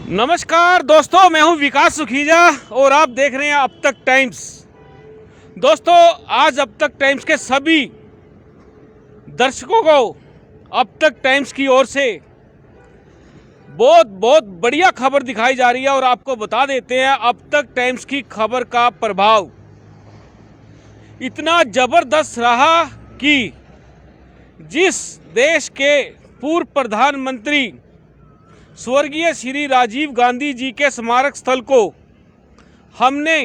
नमस्कार दोस्तों, मैं हूं विकास सुखीजा और आप देख रहे हैं अब तक टाइम्स। दोस्तों, आज अब तक टाइम्स के सभी दर्शकों को अब तक टाइम्स की ओर से बहुत बहुत बढ़िया खबर दिखाई जा रही है और आपको बता देते हैं अब तक टाइम्स की खबर का प्रभाव इतना जबरदस्त रहा कि जिस देश के पूर्व प्रधानमंत्री स्वर्गीय श्री राजीव गांधी जी के स्मारक स्थल को हमने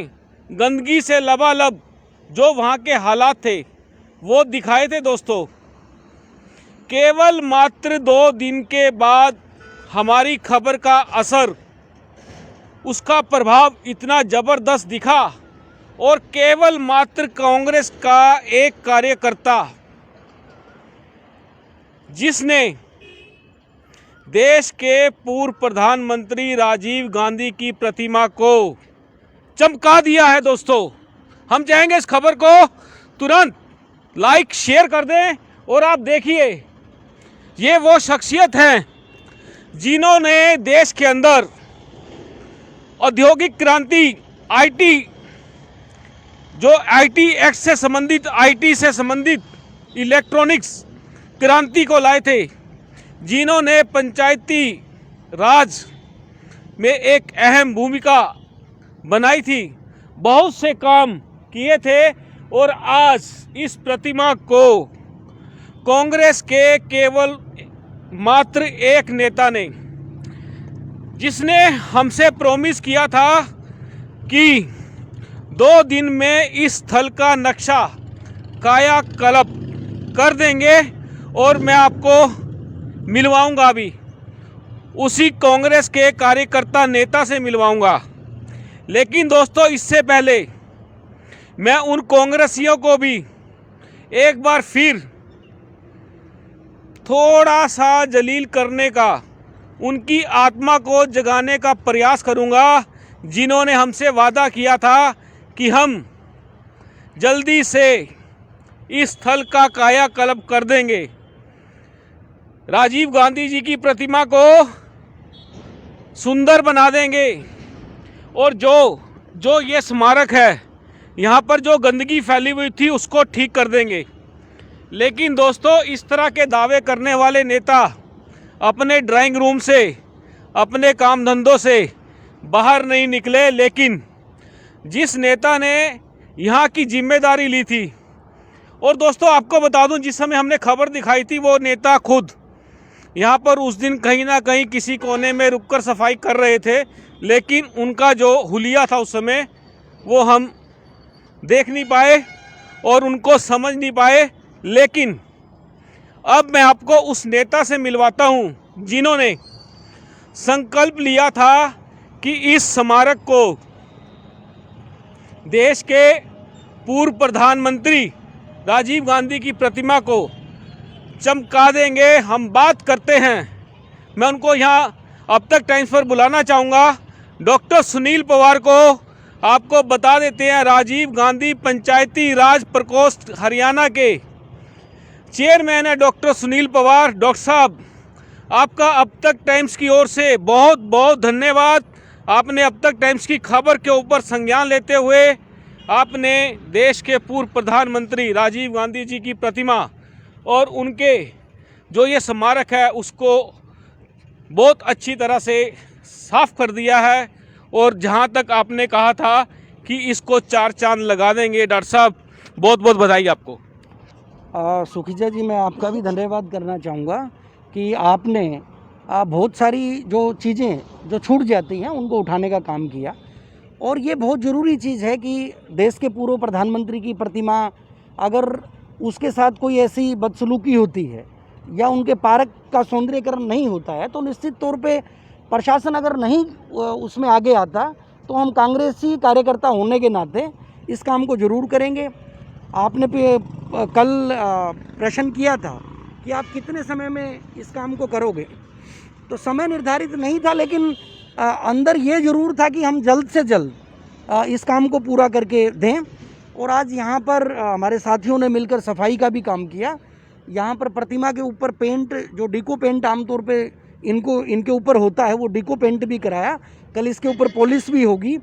गंदगी से लबालब जो वहाँ के हालात थे वो दिखाए थे। दोस्तों, केवल मात्र 2 दिन के बाद हमारी खबर का असर, उसका प्रभाव इतना ज़बरदस्त दिखा और केवल मात्र कांग्रेस का एक कार्यकर्ता जिसने देश के पूर्व प्रधानमंत्री राजीव गांधी की प्रतिमा को चमका दिया है। दोस्तों, हम चाहेंगे इस खबर को तुरंत लाइक शेयर कर दें और आप देखिए, ये वो शख्सियत हैं जिन्होंने देश के अंदर औद्योगिक क्रांति, आईटी एक्ट से संबंधित, आईटी से संबंधित इलेक्ट्रॉनिक्स क्रांति को लाए थे, जिन्होंने पंचायती राज में एक अहम भूमिका बनाई थी, बहुत से काम किए थे। और आज इस प्रतिमा को कांग्रेस के केवल मात्र एक नेता ने, जिसने हमसे प्रॉमिस किया था कि 2 दिन में इस स्थल का नक्शा कायाकल्प कर देंगे और मैं आपको मिलवाऊंगा, अभी उसी कांग्रेस के कार्यकर्ता नेता से मिलवाऊंगा। लेकिन दोस्तों, इससे पहले मैं उन कांग्रेसियों को भी एक बार फिर थोड़ा सा जलील करने का, उनकी आत्मा को जगाने का प्रयास करूंगा, जिन्होंने हमसे वादा किया था कि हम जल्दी से इस स्थल का कायाकल्प कर देंगे, राजीव गांधी जी की प्रतिमा को सुंदर बना देंगे और जो ये स्मारक है, यहाँ पर जो गंदगी फैली हुई थी उसको ठीक कर देंगे। लेकिन दोस्तों, इस तरह के दावे करने वाले नेता अपने ड्राइंग रूम से, अपने काम धंधों से बाहर नहीं निकले। लेकिन जिस नेता ने यहाँ की जिम्मेदारी ली थी, और दोस्तों आपको बता दूं, जिस समय हमने खबर दिखाई थी वो नेता खुद यहाँ पर उस दिन कहीं ना कहीं किसी कोने में रुककर सफाई कर रहे थे, लेकिन उनका जो हुलिया था उस समय वो हम देख नहीं पाए और उनको समझ नहीं पाए। लेकिन अब मैं आपको उस नेता से मिलवाता हूँ जिन्होंने संकल्प लिया था कि इस स्मारक को देश के पूर्व प्रधानमंत्री राजीव गांधी की प्रतिमा को चमका देंगे। हम बात करते हैं, मैं उनको यहाँ अब तक टाइम्स पर बुलाना चाहूँगा, डॉक्टर सुनील पवार को। आपको बता देते हैं, राजीव गांधी पंचायती राज प्रकोष्ठ हरियाणा के चेयरमैन है डॉक्टर सुनील पवार। डॉक्टर साहब, आपका अब तक टाइम्स की ओर से बहुत बहुत धन्यवाद। आपने अब तक टाइम्स की खबर के ऊपर संज्ञान लेते हुए आपने देश के पूर्व प्रधानमंत्री राजीव गांधी जी की प्रतिमा और उनके जो ये स्मारक है उसको बहुत अच्छी तरह से साफ कर दिया है। और जहां तक आपने कहा था कि इसको 4 चांद लगा देंगे, डॉक्टर साहब बहुत बहुत बधाई आपको। सुखीजा जी, मैं आपका भी धन्यवाद करना चाहूँगा कि आपने बहुत सारी जो चीज़ें जो छूट जाती हैं उनको उठाने का काम किया। और ये बहुत ज़रूरी चीज़ है कि देश के पूर्व प्रधानमंत्री की प्रतिमा, अगर उसके साथ कोई ऐसी बदसलूकी होती है या उनके पार्क का सौंदर्यीकरण नहीं होता है, तो निश्चित तौर पे प्रशासन अगर नहीं उसमें आगे आता, तो हम कांग्रेसी कार्यकर्ता होने के नाते इस काम को ज़रूर करेंगे। आपने कल प्रश्न किया था कि आप कितने समय में इस काम को करोगे, तो समय निर्धारित नहीं था, लेकिन अंदर ये ज़रूर था कि हम जल्द से जल्द इस काम को पूरा करके दें। और आज यहाँ पर हमारे साथियों ने मिलकर सफाई का भी काम किया। यहाँ पर प्रतिमा के ऊपर पेंट, जो डिको पेंट आमतौर पे इनको इनके ऊपर होता है वो डिको पेंट भी कराया। कल इसके ऊपर पॉलिश भी होगी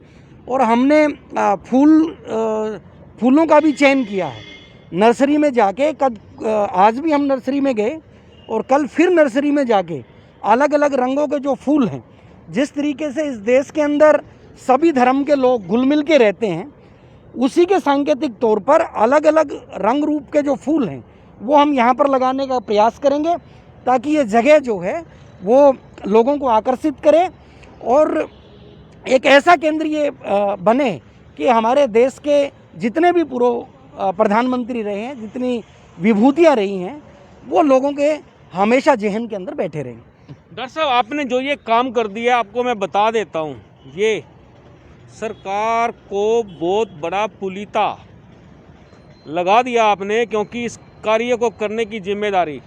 और हमने फूलों का भी चयन किया है नर्सरी में जाके। आज भी हम नर्सरी में गए और कल फिर नर्सरी में जाके अलग अलग रंगों के जो फूल हैं, जिस तरीके से इस देश के अंदर सभी धर्म के लोग घुल मिल के रहते हैं, उसी के सांकेतिक तौर पर अलग अलग रंग रूप के जो फूल हैं वो हम यहाँ पर लगाने का प्रयास करेंगे, ताकि ये जगह जो है वो लोगों को आकर्षित करे और एक ऐसा केंद्र ये बने कि हमारे देश के जितने भी पूर्व प्रधानमंत्री रहे हैं, जितनी विभूतियाँ रही हैं, वो लोगों के हमेशा जहन के अंदर बैठे रहें। डॉक्टर साहब, आपने जो ये काम कर दिया, आपको मैं बता देता हूँ, ये सरकार को बहुत बड़ा पुलिता लगा दिया आपने, क्योंकि इस कार्य को करने की जिम्मेदारी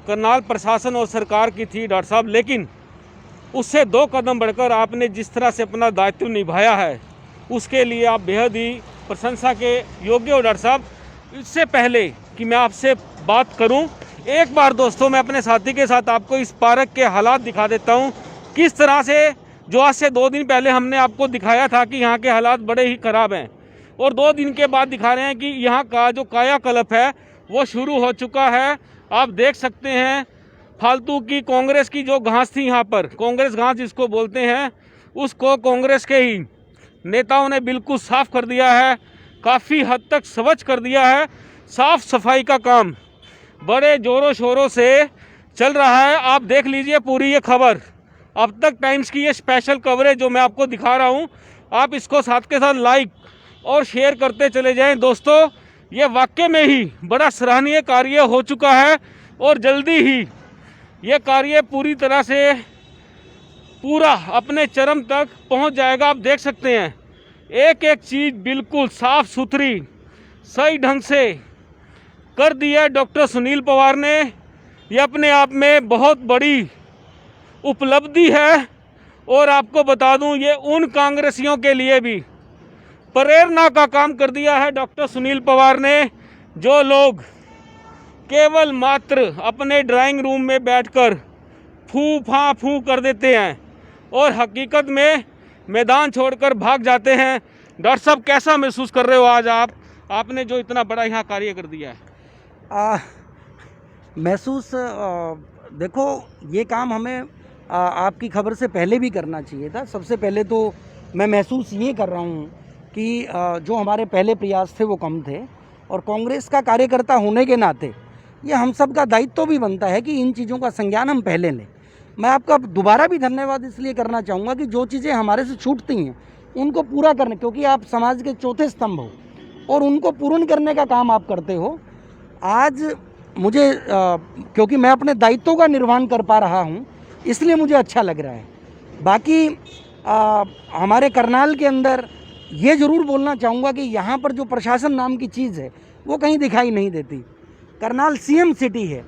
करनाल प्रशासन और सरकार की थी डॉक्टर साहब, लेकिन उससे 2 कदम बढ़कर आपने जिस तरह से अपना दायित्व निभाया है उसके लिए आप बेहद ही प्रशंसा के योग्य हो डॉक्टर साहब। इससे पहले कि मैं आपसे बात करूं, एक बार दोस्तों मैं अपने साथी के साथ आपको इस पार्क के हालात दिखा देता हूं, किस तरह से जो आज से 2 दिन पहले हमने आपको दिखाया था कि यहाँ के हालात बड़े ही ख़राब हैं, और 2 दिन के बाद दिखा रहे हैं कि यहाँ का जो कायाकल्प है वो शुरू हो चुका है। आप देख सकते हैं फालतू की कांग्रेस की जो घास थी यहाँ पर, कांग्रेस घास जिसको बोलते हैं, उसको कांग्रेस के ही नेताओं ने बिल्कुल साफ़ कर दिया है, काफ़ी हद तक स्वच्छ कर दिया है। साफ़ सफाई का काम बड़े ज़ोरों शोरों से चल रहा है। आप देख लीजिए पूरी ये खबर, अब तक टाइम्स की ये स्पेशल कवरेज जो मैं आपको दिखा रहा हूँ, आप इसको साथ के साथ लाइक और शेयर करते चले जाएं। दोस्तों, ये वाकई में ही बड़ा सराहनीय कार्य हो चुका है और जल्दी ही ये कार्य पूरी तरह से पूरा अपने चरम तक पहुंच जाएगा। आप देख सकते हैं एक एक चीज़ बिल्कुल साफ़ सुथरी सही ढंग से कर दी है डॉक्टर सुनील पवार ने। ये अपने आप में बहुत बड़ी उपलब्धि है, और आपको बता दूं ये उन कांग्रेसियों के लिए भी प्रेरणा का काम कर दिया है डॉक्टर सुनील पवार ने, जो लोग केवल मात्र अपने ड्राइंग रूम में बैठकर फू फा फू कर देते हैं और हकीकत में मैदान छोड़कर भाग जाते हैं। डॉक्टर साहब, कैसा महसूस कर रहे हो आज आपने जो इतना बड़ा यहाँ कार्य कर दिया है? महसूस देखो, ये काम हमें आपकी खबर से पहले भी करना चाहिए था। सबसे पहले तो मैं महसूस ये कर रहा हूँ कि जो हमारे पहले प्रयास थे वो कम थे, और कांग्रेस का कार्यकर्ता होने के नाते ये हम सब का दायित्व भी बनता है कि इन चीज़ों का संज्ञान हम पहले लें। मैं आपका दोबारा भी धन्यवाद इसलिए करना चाहूँगा कि जो चीज़ें हमारे से छूटती हैं उनको पूरा करने, क्योंकि आप समाज के चौथे स्तंभ हो और उनको पूर्ण करने का काम आप करते हो। आज मुझे क्योंकि मैं अपने दायित्वों का निर्वहन कर पा रहा हूँ, इसलिए मुझे अच्छा लग रहा है। बाकी हमारे करनाल के अंदर ये ज़रूर बोलना चाहूँगा कि यहाँ पर जो प्रशासन नाम की चीज़ है वो कहीं दिखाई नहीं देती। करनाल सीएम सिटी है,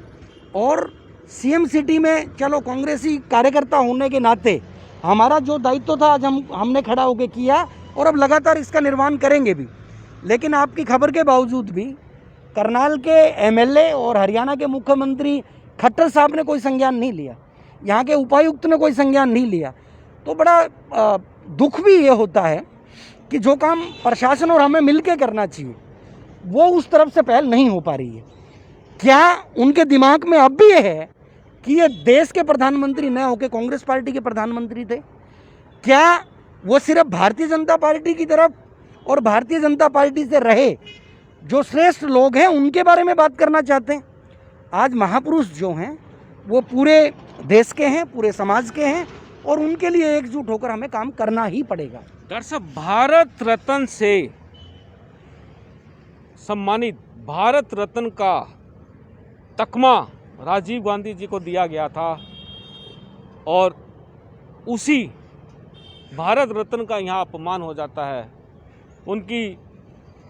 और सीएम सिटी में चलो कांग्रेसी कार्यकर्ता होने के नाते हमारा जो दायित्व था आज हमने खड़ा होकर किया, और अब लगातार इसका निर्वहन करेंगे भी। लेकिन आपकी खबर के बावजूद भी करनाल के एमएलए और हरियाणा के मुख्यमंत्री खट्टर साहब ने कोई संज्ञान नहीं लिया, यहाँ के उपायुक्त ने कोई संज्ञान नहीं लिया, तो बड़ा दुख भी ये होता है कि जो काम प्रशासन और हमें मिलके करना चाहिए वो उस तरफ से पहल नहीं हो पा रही है। क्या उनके दिमाग में अब भी ये है कि ये देश के प्रधानमंत्री न होकर कांग्रेस पार्टी के प्रधानमंत्री थे? क्या वो सिर्फ भारतीय जनता पार्टी की तरफ और भारतीय जनता पार्टी से रहे जो श्रेष्ठ लोग हैं उनके बारे में बात करना चाहते हैं? आज महापुरुष जो हैं वो पूरे देश के हैं, पूरे समाज के हैं, और उनके लिए एकजुट होकर हमें काम करना ही पड़ेगा। डॉक्टर साहब, भारत रत्न से सम्मानित भारत रत्न का तकमा राजीव गांधी जी को दिया गया था, और उसी भारत रत्न का यहाँ अपमान हो जाता है। उनकी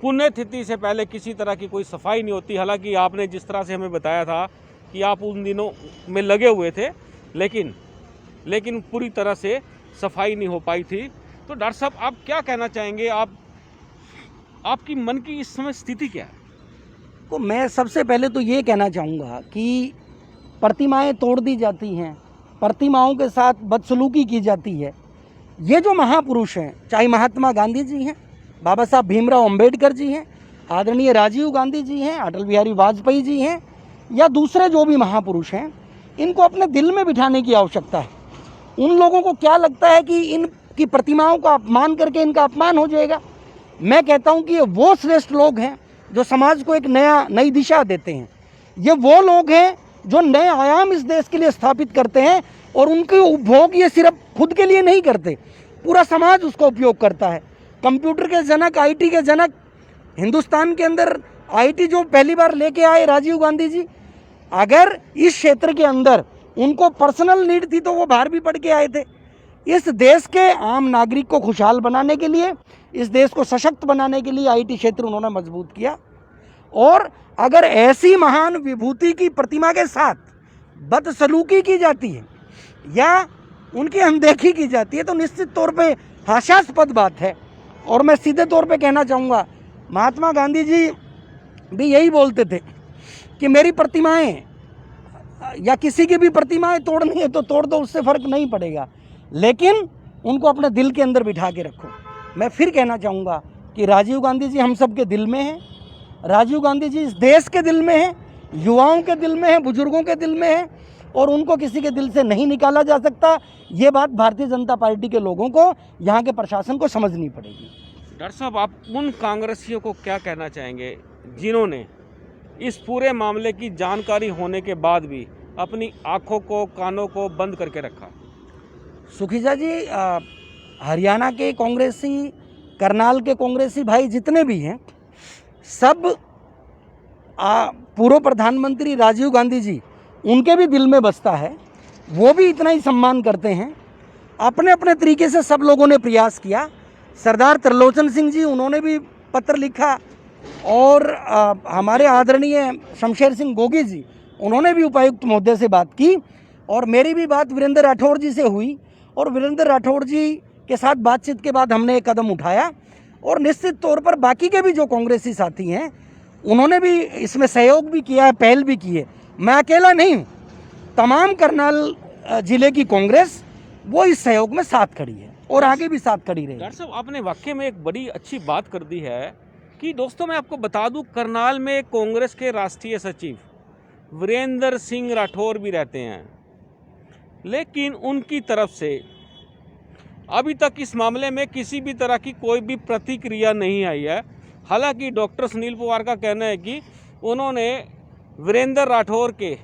पुण्यतिथि से पहले किसी तरह की कोई सफाई नहीं होती। हालांकि आपने जिस तरह से हमें बताया था कि आप उन दिनों में लगे हुए थे, लेकिन पूरी तरह से सफाई नहीं हो पाई थी। तो डॉक्टर साहब, आप क्या कहना चाहेंगे? आपकी मन की इस समय स्थिति क्या है? तो मैं सबसे पहले तो ये कहना चाहूँगा कि प्रतिमाएं तोड़ दी जाती हैं, प्रतिमाओं के साथ बदसलूकी की जाती है। ये जो महापुरुष हैं, चाहे महात्मा गांधी जी हैं, बाबा साहब भीमराव अंबेडकर जी हैं, आदरणीय राजीव गांधी जी हैं, अटल बिहारी वाजपेयी जी हैं, या दूसरे जो भी महापुरुष हैं, इनको अपने दिल में बिठाने की आवश्यकता है। उन लोगों को क्या लगता है कि इनकी प्रतिमाओं का अपमान करके इनका अपमान हो जाएगा? मैं कहता हूं कि ये वो श्रेष्ठ लोग हैं जो समाज को एक नई दिशा देते हैं। ये वो लोग हैं जो नए आयाम इस देश के लिए स्थापित करते हैं, और उनके उपभोग ये सिर्फ खुद के लिए नहीं करते, पूरा समाज उसका उपयोग करता है। कंप्यूटर के जनक, आईटी के जनक, हिंदुस्तान के अंदर आईटी जो पहली बार लेके आए राजीव गांधी जी, अगर इस क्षेत्र के अंदर उनको पर्सनल नीड थी तो वो बाहर भी पढ़ के आए थे। इस देश के आम नागरिक को खुशहाल बनाने के लिए, इस देश को सशक्त बनाने के लिए आईटी क्षेत्र उन्होंने मजबूत किया। और अगर ऐसी महान विभूति की प्रतिमा के साथ बदसलूकी की जाती है या उनकी अनदेखी की जाती है तो निश्चित तौर पे हास्यास्पद बात है। और मैं सीधे तौर पे कहना चाहूँगा, महात्मा गांधी जी भी यही बोलते थे कि मेरी प्रतिमाएं या किसी की भी प्रतिमाएं तोड़नी है तो तोड़ दो, उससे फ़र्क नहीं पड़ेगा, लेकिन उनको अपने दिल के अंदर बिठा के रखो। मैं फिर कहना चाहूँगा कि राजीव गांधी जी हम सब के दिल में हैं, राजीव गांधी जी इस देश के दिल में हैं, युवाओं के दिल में हैं, बुजुर्गों के दिल में हैं, और उनको किसी के दिल से नहीं निकाला जा सकता। ये बात भारतीय जनता पार्टी के लोगों को, यहाँ के प्रशासन को समझनी पड़ेगी। डॉक्टर साहब, आप उन कांग्रेसियों को क्या कहना चाहेंगे जिन्होंने इस पूरे मामले की जानकारी होने के बाद भी अपनी आंखों को, कानों को बंद करके रखा? सुखीजा जी, हरियाणा के कांग्रेसी, करनाल के कांग्रेसी भाई जितने भी हैं, सब पूर्व प्रधानमंत्री राजीव गांधी जी उनके भी दिल में बसता है। वो भी इतना ही सम्मान करते हैं। अपने अपने तरीके से सब लोगों ने प्रयास किया। सरदार त्रिलोचन सिंह जी, उन्होंने भी पत्र लिखा, और हमारे आदरणीय शमशेर सिंह गोगी जी, उन्होंने भी उपायुक्त महोदय से बात की, और मेरी भी बात वीरेंद्र राठौड़ जी से हुई, और वीरेंद्र राठौड़ जी के साथ बातचीत के बाद हमने एक कदम उठाया। और निश्चित तौर पर बाकी के भी जो कांग्रेसी साथी हैं, उन्होंने भी इसमें सहयोग भी किया है, पहल भी की है। मैं अकेला नहीं हूँ, तमाम करनाल जिले की कांग्रेस वो इस सहयोग में साथ खड़ी है और आगे भी साथ खड़ी रहेगी। डॉक्टर साहब, आपने वाकई में एक बड़ी अच्छी बात कर दी है कि दोस्तों, मैं आपको बता दूं, करनाल में कांग्रेस के राष्ट्रीय सचिव वीरेंद्र सिंह राठौर भी रहते हैं, लेकिन उनकी तरफ से अभी तक इस मामले में किसी भी तरह की कोई भी प्रतिक्रिया नहीं आई है। हालांकि डॉक्टर सुनील पवार का कहना है कि उन्होंने वीरेंद्र राठौर के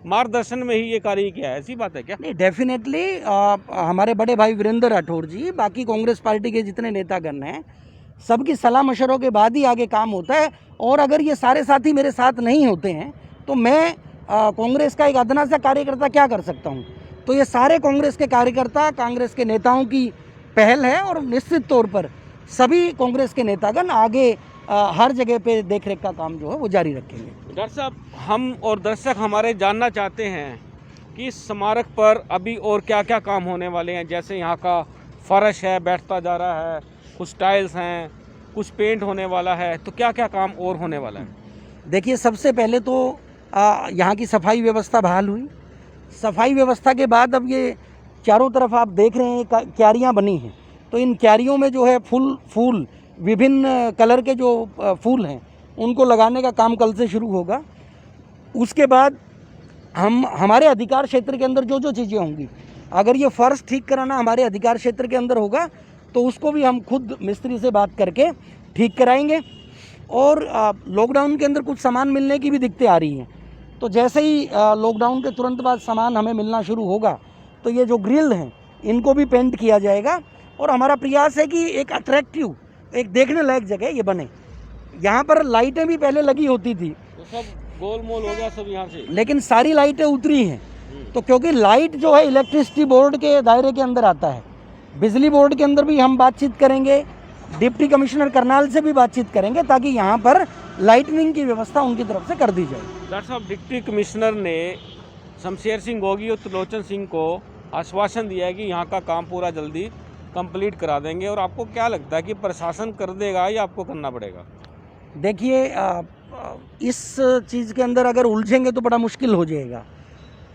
मार्गदर्शन में ही ये कार्य किया है। ऐसी बात है क्या? नहीं, डेफिनेटली हमारे बड़े भाई वीरेंद्र राठौर जी, बाकी कांग्रेस पार्टी के जितने नेतागण हैं, सबकी सलाह मशवरों के बाद ही आगे काम होता है। और अगर ये सारे साथी मेरे साथ नहीं होते हैं तो मैं कांग्रेस का एक अदना सा कार्यकर्ता क्या कर सकता हूँ? तो ये सारे कांग्रेस के कार्यकर्ता, कांग्रेस के नेताओं की पहल है, और निश्चित तौर पर सभी कांग्रेस के नेतागण आगे हर जगह पे देखरेख का काम जो है वो जारी रखेंगे। डॉक्टर साहब, हम और दर्शक हमारे जानना चाहते हैं कि इस स्मारक पर अभी और क्या क्या काम होने वाले हैं। जैसे यहाँ का फर्श है, बैठता जा रहा है, कुछ टाइल्स हैं, कुछ पेंट होने वाला है, तो क्या क्या काम और होने वाला है? देखिए, सबसे पहले तो यहाँ की सफाई व्यवस्था बहाल हुई। सफाई व्यवस्था के बाद अब ये चारों तरफ आप देख रहे हैं क्यारियाँ बनी हैं, तो इन क्यारियों में जो है फूल विभिन्न कलर के जो फूल हैं उनको लगाने का काम कल से शुरू होगा। उसके बाद हमारे अधिकार क्षेत्र के अंदर जो जो चीज़ें होंगी, अगर ये फर्श ठीक कराना हमारे अधिकार क्षेत्र के अंदर होगा तो उसको भी हम खुद मिस्त्री से बात करके ठीक कराएंगे। और लॉकडाउन के अंदर कुछ सामान मिलने की भी दिक्कतें आ रही हैं, तो जैसे ही लॉकडाउन के तुरंत बाद सामान हमें मिलना शुरू होगा तो ये जो ग्रिल हैं इनको भी पेंट किया जाएगा। और हमारा प्रयास है कि एक अट्रैक्टिव, एक देखने लायक जगह ये बने। यहाँ पर लाइटें भी पहले लगी होती थी, तो सब गोलमोल हो गया सब यहाँ से, लेकिन सारी लाइटें उतरी हैं। तो क्योंकि लाइट जो है इलेक्ट्रिसिटी बोर्ड के दायरे के अंदर आता है, बिजली बोर्ड के अंदर भी हम बातचीत करेंगे, डिप्टी कमिश्नर करनाल से भी बातचीत करेंगे, ताकि यहाँ पर लाइटनिंग की व्यवस्था उनकी तरफ से कर दी जाए। डॉक्टर साहब, डिप्टी कमिश्नर ने शमशेर सिंह गोगी और त्रिलोचन सिंह को आश्वासन दिया है कि यहाँ का काम पूरा जल्दी कंप्लीट करा देंगे, और आपको क्या लगता है कि प्रशासन कर देगा या आपको करना पड़ेगा? देखिए, इस चीज़ के अंदर अगर उलझेंगे तो बड़ा मुश्किल हो जाएगा।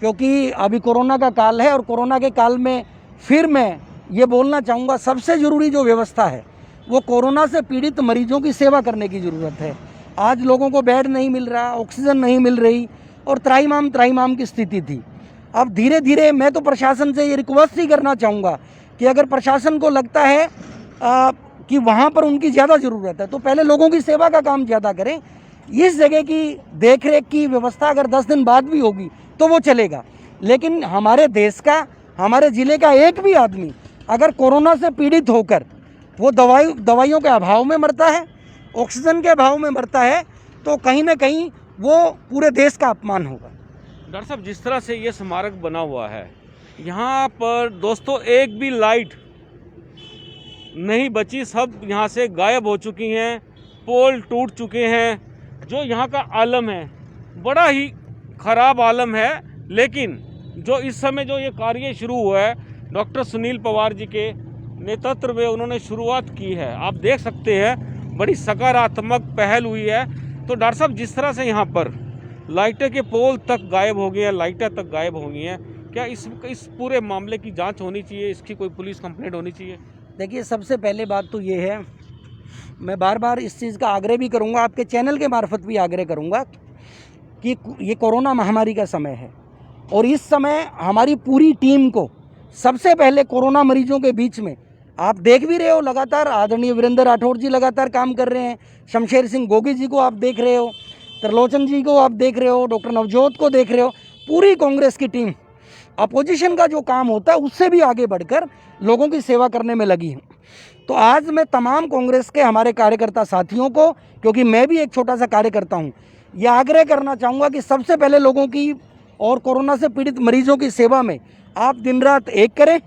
क्योंकि अभी कोरोना का काल है और कोरोना के काल में फिर मैं ये बोलना चाहूँगा, सबसे ज़रूरी जो व्यवस्था है वो कोरोना से पीड़ित मरीजों की सेवा करने की ज़रूरत है। आज लोगों को बेड नहीं मिल रहा, ऑक्सीजन नहीं मिल रही और त्राहिमाम की स्थिति थी। अब धीरे धीरे मैं तो प्रशासन से ये रिक्वेस्ट ही करना चाहूँगा कि अगर प्रशासन को लगता है कि वहाँ पर उनकी ज़्यादा ज़रूरत है तो पहले लोगों की सेवा का काम ज़्यादा करें। इस जगह की देखरेख की व्यवस्था अगर 10 दिन बाद भी होगी तो वो चलेगा, लेकिन हमारे देश का, हमारे ज़िले का एक भी आदमी अगर कोरोना से पीड़ित होकर वो दवाइयों के अभाव में मरता है, ऑक्सीजन के अभाव में मरता है, तो कहीं ना कहीं वो पूरे देश का अपमान होगा। डॉक्टर साहब, जिस तरह से ये स्मारक बना हुआ है, यहाँ पर दोस्तों एक भी लाइट नहीं बची, सब यहाँ से गायब हो चुकी हैं, पोल टूट चुके हैं। जो यहाँ का आलम है बड़ा ही ख़राब आलम है, लेकिन जो इस समय जो ये कार्य शुरू हुआ है डॉक्टर सुनील पवार जी के नेतृत्व में उन्होंने शुरुआत की है, आप देख सकते हैं बड़ी सकारात्मक पहल हुई है। तो डॉक्टर साहब, जिस तरह से यहाँ पर लाइटें के पोल तक गायब हो गए हैं, लाइटें तक गायब हो गई हैं, क्या इस पूरे मामले की जांच होनी चाहिए, इसकी कोई पुलिस कंप्लेंट होनी चाहिए? देखिए, सबसे पहले बात तो ये है, मैं बार बार इस चीज़ का आग्रह भी करूँगा, आपके चैनल के मार्फत भी आग्रह करूँगा कि ये कोरोना महामारी का समय है और इस समय हमारी पूरी टीम को सबसे पहले कोरोना मरीजों के बीच में, आप देख भी रहे हो लगातार आदरणीय वीरेंद्र राठौड़ जी लगातार काम कर रहे हैं, शमशेर सिंह गोगी जी को आप देख रहे हो, त्रिलोचन जी को आप देख रहे हो, डॉक्टर नवजोत को देख रहे हो, पूरी कांग्रेस की टीम अपोजिशन का जो काम होता है उससे भी आगे बढ़कर लोगों की सेवा करने में लगी है। तो आज मैं तमाम कांग्रेस के हमारे कार्यकर्ता साथियों को, क्योंकि मैं भी एक छोटा सा कार्यकर्ता हूँ, यह आग्रह करना चाहूँगा कि सबसे पहले लोगों की और कोरोना से पीड़ित मरीजों की सेवा में आप दिन रात एक करें।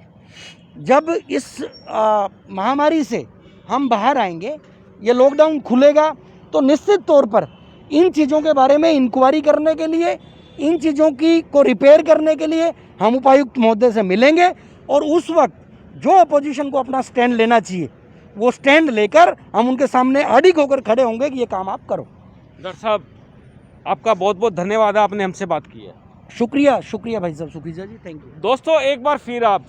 जब इस महामारी से हम बाहर आएंगे, ये लॉकडाउन खुलेगा, तो निश्चित तौर पर इन चीज़ों के बारे में इंक्वायरी करने के लिए, इन चीज़ों की को रिपेयर करने के लिए हम उपायुक्त महोदय से मिलेंगे और उस वक्त जो अपोजिशन को अपना स्टैंड लेना चाहिए वो स्टैंड लेकर हम उनके सामने अडिग होकर खड़े होंगे कि ये काम आप करो। डॉक्टर साहब, आपका बहुत बहुत धन्यवाद है, आपने हमसे बात की है। शुक्रिया भाई साहब, सुखीजा जी, थैंक यू। दोस्तों, एक बार फिर आप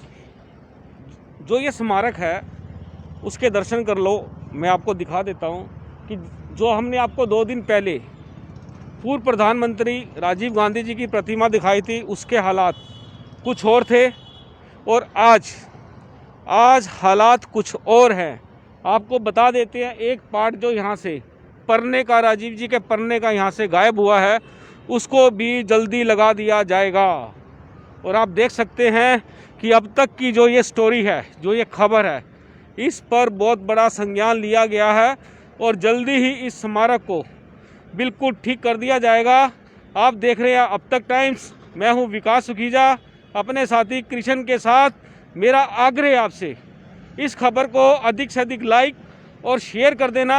जो ये स्मारक है उसके दर्शन कर लो। मैं आपको दिखा देता हूँ कि जो हमने आपको 2 दिन पहले पूर्व प्रधानमंत्री राजीव गांधी जी की प्रतिमा दिखाई थी, उसके हालात कुछ और थे और आज हालात कुछ और हैं। आपको बता देते हैं, एक पार्ट जो यहाँ से परने का, राजीव जी के परने का यहाँ से गायब हुआ है, उसको भी जल्दी लगा दिया जाएगा। और आप देख सकते हैं कि अब तक की जो ये स्टोरी है, जो ये खबर है, इस पर बहुत बड़ा संज्ञान लिया गया है और जल्दी ही इस स्मारक को बिल्कुल ठीक कर दिया जाएगा। आप देख रहे हैं अब तक टाइम्स, मैं हूँ विकास सुखीजा, अपने साथी कृष्ण के साथ। मेरा आग्रह आपसे, इस खबर को अधिक से अधिक लाइक और शेयर कर देना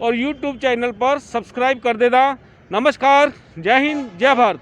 और YouTube चैनल पर सब्सक्राइब कर देना। नमस्कार, जय हिंद, जय भारत।